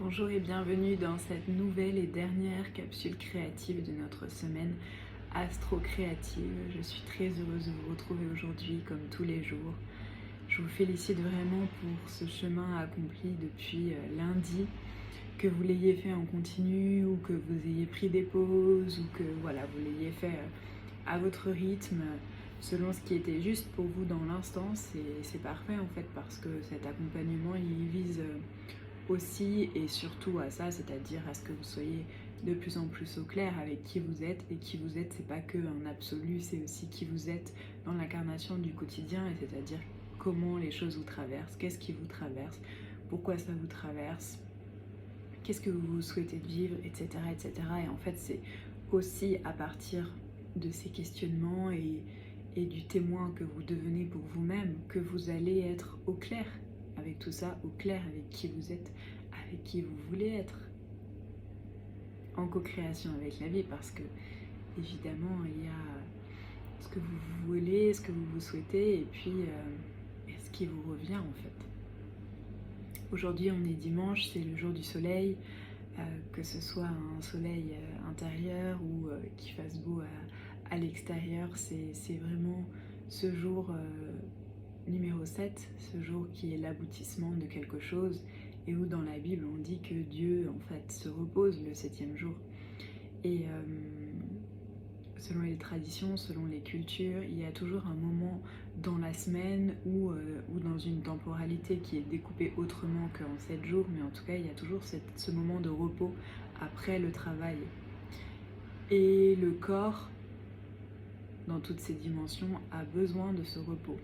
Bonjour et bienvenue dans cette nouvelle et dernière capsule créative de notre semaine astro-créative. Je suis très heureuse de vous retrouver aujourd'hui comme tous les jours. Je vous félicite vraiment pour ce chemin accompli depuis lundi, que vous l'ayez fait en continu ou que vous ayez pris des pauses ou que voilà, vous l'ayez fait à votre rythme, selon ce qui était juste pour vous dans l'instant. C'est parfait en fait parce que cet accompagnement il vise aussi et surtout à ça, c'est-à-dire à ce que vous soyez de plus en plus au clair avec qui vous êtes. Et qui vous êtes, c'est pas que un absolu, c'est aussi qui vous êtes dans l'incarnation du quotidien, et c'est-à-dire comment les choses vous traversent, qu'est-ce qui vous traverse, pourquoi ça vous traverse, qu'est-ce que vous souhaitez vivre, etc., etc. Et en fait, c'est aussi à partir de ces questionnements et du témoin que vous devenez pour vous-même que vous allez être au clair avec tout ça, au clair avec qui vous êtes, avec qui vous voulez être, en co-création avec la vie, parce que évidemment il y a ce que vous voulez, ce que vous souhaitez, et puis ce qui vous revient en fait. Aujourd'hui on est dimanche, c'est le jour du soleil, que ce soit un soleil intérieur ou qu'il fasse beau à l'extérieur, c'est vraiment ce jour numéro 7, ce jour qui est l'aboutissement de quelque chose, et où dans la Bible on dit que Dieu en fait se repose le 7e jour. Et selon les traditions, selon les cultures, il y a toujours un moment dans la semaine ou dans une temporalité qui est découpée autrement qu'en 7 jours, mais en tout cas il y a toujours ce moment de repos après le travail. Et le corps, dans toutes ses dimensions, a besoin de ce repos.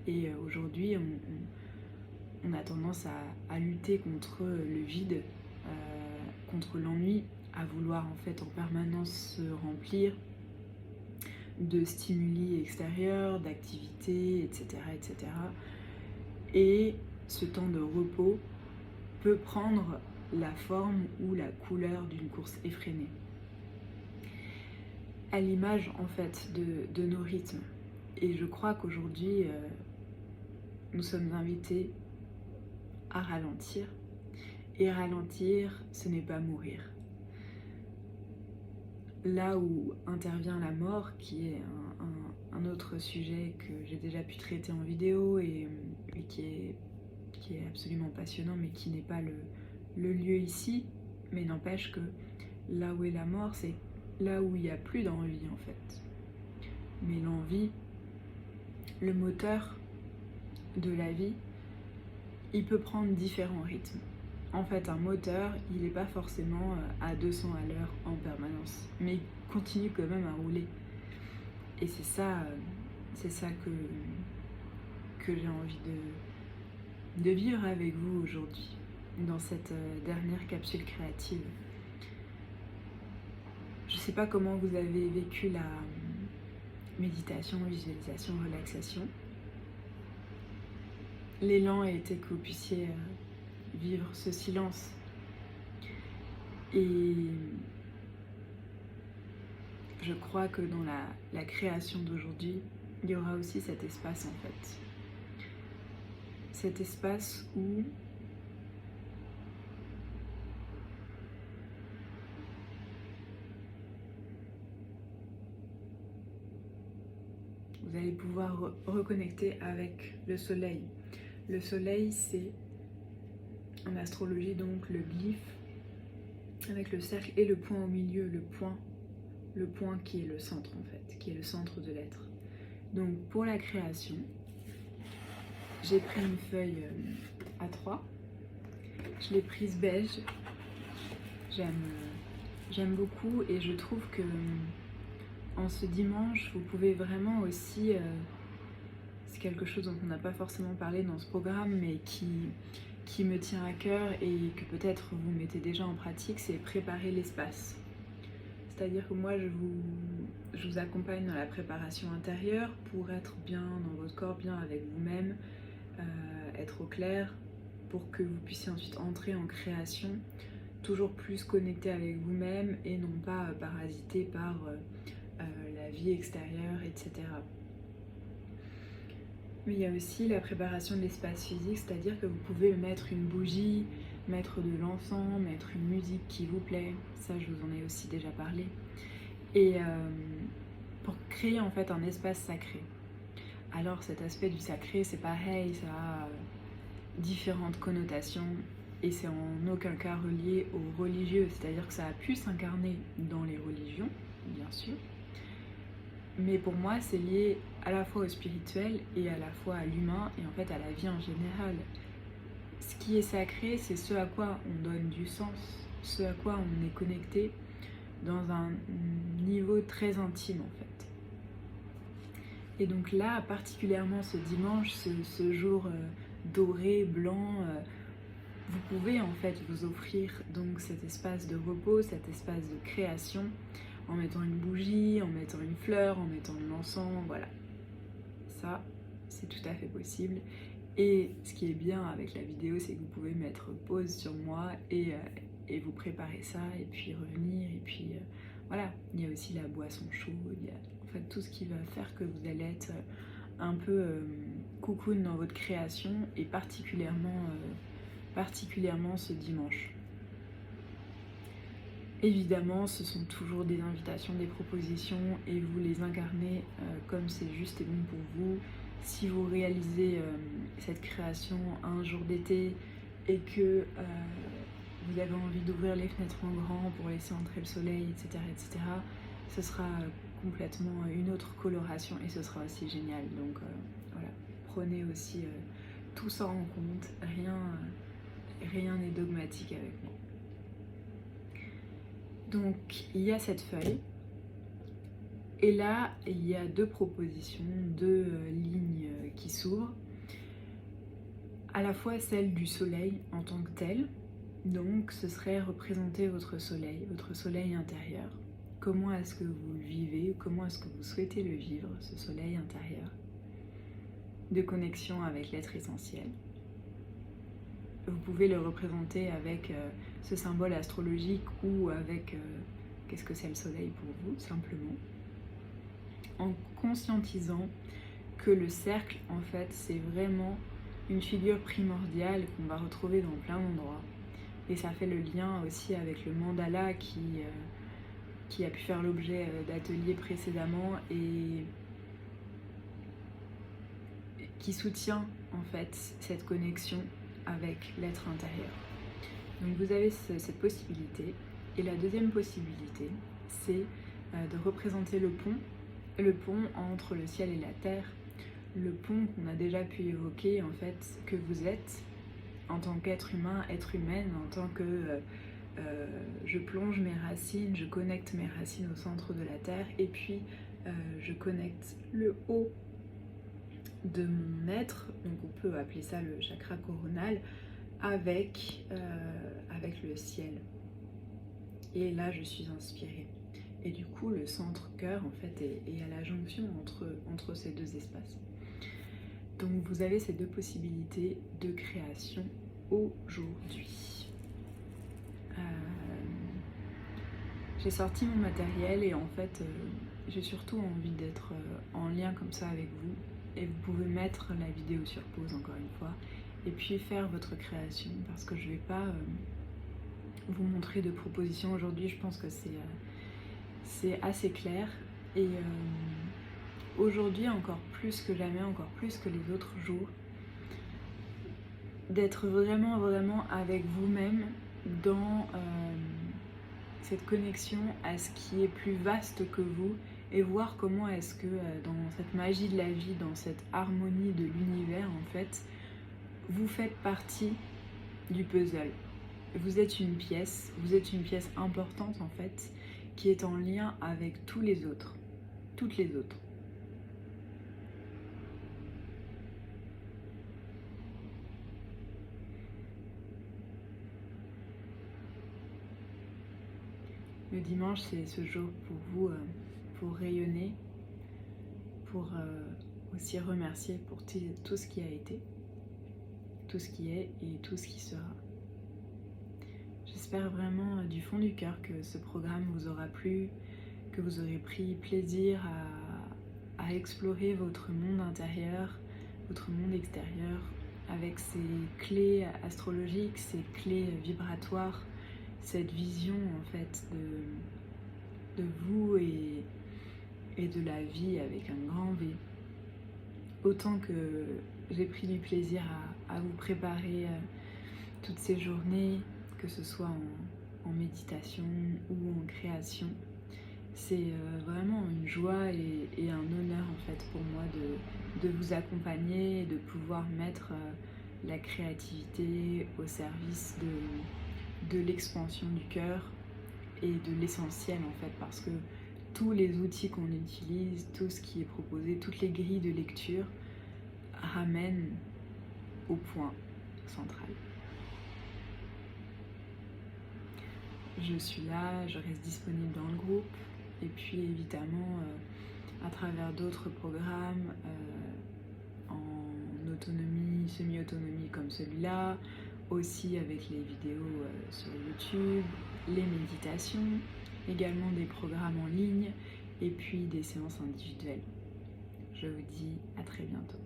Et aujourd'hui, on a tendance à lutter contre le vide, contre l'ennui, à vouloir en fait en permanence se remplir de stimuli extérieurs, d'activités, etc., etc. Et ce temps de repos peut prendre la forme ou la couleur d'une course effrénée, à l'image en fait de nos rythmes. Et je crois qu'aujourd'hui, nous sommes invités à ralentir. Et ralentir, ce n'est pas mourir. Là où intervient la mort, qui est un autre sujet que j'ai déjà pu traiter en vidéo et qui est absolument passionnant, mais qui n'est pas le lieu ici, mais n'empêche que là où est la mort, c'est là où il n'y a plus d'envie en fait. Mais l'envie, le moteur de la vie, il peut prendre différents rythmes. En fait, un moteur, il n'est pas forcément à 200 à l'heure en permanence, mais il continue quand même à rouler. Et c'est ça que j'ai envie de vivre avec vous aujourd'hui, dans cette dernière capsule créative. Je ne sais pas comment vous avez vécu la méditation, visualisation, relaxation. L'élan était que vous puissiez vivre ce silence. Et je crois que dans la création d'aujourd'hui, il y aura aussi cet espace en fait. Cet espace où vous allez pouvoir reconnecter avec le soleil. Le soleil, c'est en astrologie donc le glyphe avec le cercle et le point au milieu, le point qui est le centre en fait, qui est le centre de l'être. Donc pour la création, j'ai pris une feuille A3, je l'ai prise beige, j'aime beaucoup, et je trouve que en ce dimanche, vous pouvez vraiment aussi, c'est quelque chose dont on n'a pas forcément parlé dans ce programme, mais qui me tient à cœur et que peut-être vous mettez déjà en pratique, c'est préparer l'espace. C'est-à-dire que moi, je vous accompagne dans la préparation intérieure pour être bien dans votre corps, bien avec vous-même, être au clair, pour que vous puissiez ensuite entrer en création, toujours plus connecté avec vous-même et non pas parasité par la vie extérieure, etc. Mais il y a aussi la préparation de l'espace physique, c'est-à-dire que vous pouvez mettre une bougie mettre de l'encens, mettre une musique qui vous plaît, ça je vous en ai aussi déjà parlé, et pour créer en fait un espace sacré. Alors cet aspect du sacré, c'est pareil, ça a différentes connotations et c'est en aucun cas relié aux religieux, c'est-à-dire que ça a pu s'incarner dans les religions, bien sûr, mais pour moi c'est lié à la fois au spirituel et à la fois à l'humain et en fait à la vie en général. Ce qui est sacré, c'est ce à quoi on donne du sens, ce à quoi on est connecté dans un niveau très intime en fait. Et donc là, particulièrement ce dimanche, ce jour doré, blanc, vous pouvez en fait vous offrir donc cet espace de repos, cet espace de création, en mettant une bougie, en mettant une fleur, en mettant de l'encens, voilà. Ça, c'est tout à fait possible. Et ce qui est bien avec la vidéo, c'est que vous pouvez mettre pause sur moi et vous préparer ça, et puis revenir, et puis voilà. Il y a aussi la boisson chaude, il y a en fait tout ce qui va faire que vous allez être un peu cocoon dans votre création, et particulièrement ce dimanche. Évidemment, ce sont toujours des invitations, des propositions, et vous les incarnez comme c'est juste et bon pour vous. Si vous réalisez cette création un jour d'été et que vous avez envie d'ouvrir les fenêtres en grand pour laisser entrer le soleil, etc., ce sera complètement une autre coloration et ce sera aussi génial. Donc voilà, prenez aussi tout ça en compte, rien n'est dogmatique avec moi. Donc il y a cette feuille, et là il y a deux propositions, deux lignes qui s'ouvrent, à la fois celle du soleil en tant que tel, donc ce serait représenter votre soleil intérieur. Comment est-ce que vous le vivez, comment est-ce que vous souhaitez le vivre, ce soleil intérieur, de connexion avec l'être essentiel. Vous pouvez le représenter avec ce symbole astrologique ou avec qu'est-ce que c'est le soleil pour vous, simplement. En conscientisant que le cercle, en fait, c'est vraiment une figure primordiale qu'on va retrouver dans plein d'endroits. Et ça fait le lien aussi avec le mandala qui a pu faire l'objet d'ateliers précédemment et qui soutient en fait cette connexion avec l'être intérieur. Donc vous avez cette possibilité. Et la deuxième possibilité, c'est de représenter le pont entre le ciel et la terre, le pont qu'on a déjà pu évoquer, en fait, que vous êtes en tant qu'être humain, être humaine, en tant que je plonge mes racines, je connecte mes racines au centre de la terre, et puis je connecte le haut de mon être, donc on peut appeler ça le chakra coronal, avec le ciel. Et là je suis inspirée. Et du coup le centre cœur en fait est à la jonction entre ces deux espaces. Donc vous avez ces deux possibilités de création aujourd'hui. J'ai sorti mon matériel et en fait j'ai surtout envie d'être en lien comme ça avec vous. Et vous pouvez mettre la vidéo sur pause encore une fois et puis faire votre création, parce que je ne vais pas vous montrer de propositions aujourd'hui. Je pense que c'est assez clair, et aujourd'hui encore plus que jamais, encore plus que les autres jours, d'être vraiment avec vous-même dans cette connexion à ce qui est plus vaste que vous, et voir comment est-ce que dans cette magie de la vie, dans cette harmonie de l'univers, en fait, vous faites partie du puzzle. Vous êtes une pièce importante en fait, qui est en lien avec tous les autres, toutes les autres. Le dimanche, c'est ce jour pour vous, pour rayonner, pour aussi remercier pour tout ce qui a été, tout ce qui est et tout ce qui sera. J'espère vraiment du fond du cœur que ce programme vous aura plu, que vous aurez pris plaisir à explorer votre monde intérieur, votre monde extérieur, avec ses clés astrologiques, ses clés vibratoires, cette vision en fait de vous et de la vie avec un grand V. Autant que j'ai pris du plaisir à vous préparer toutes ces journées, que ce soit en méditation ou en création, c'est vraiment une joie et un honneur en fait pour moi de vous accompagner et de pouvoir mettre la créativité au service de l'expansion du cœur et de l'essentiel en fait, parce que tous les outils qu'on utilise, tout ce qui est proposé, toutes les grilles de lecture ramènent au point central. Je suis là, je reste disponible dans le groupe et puis évidemment à travers d'autres programmes en autonomie, semi-autonomie comme celui-là, aussi avec les vidéos sur YouTube, les méditations, également des programmes en ligne et puis des séances individuelles. Je vous dis à très bientôt.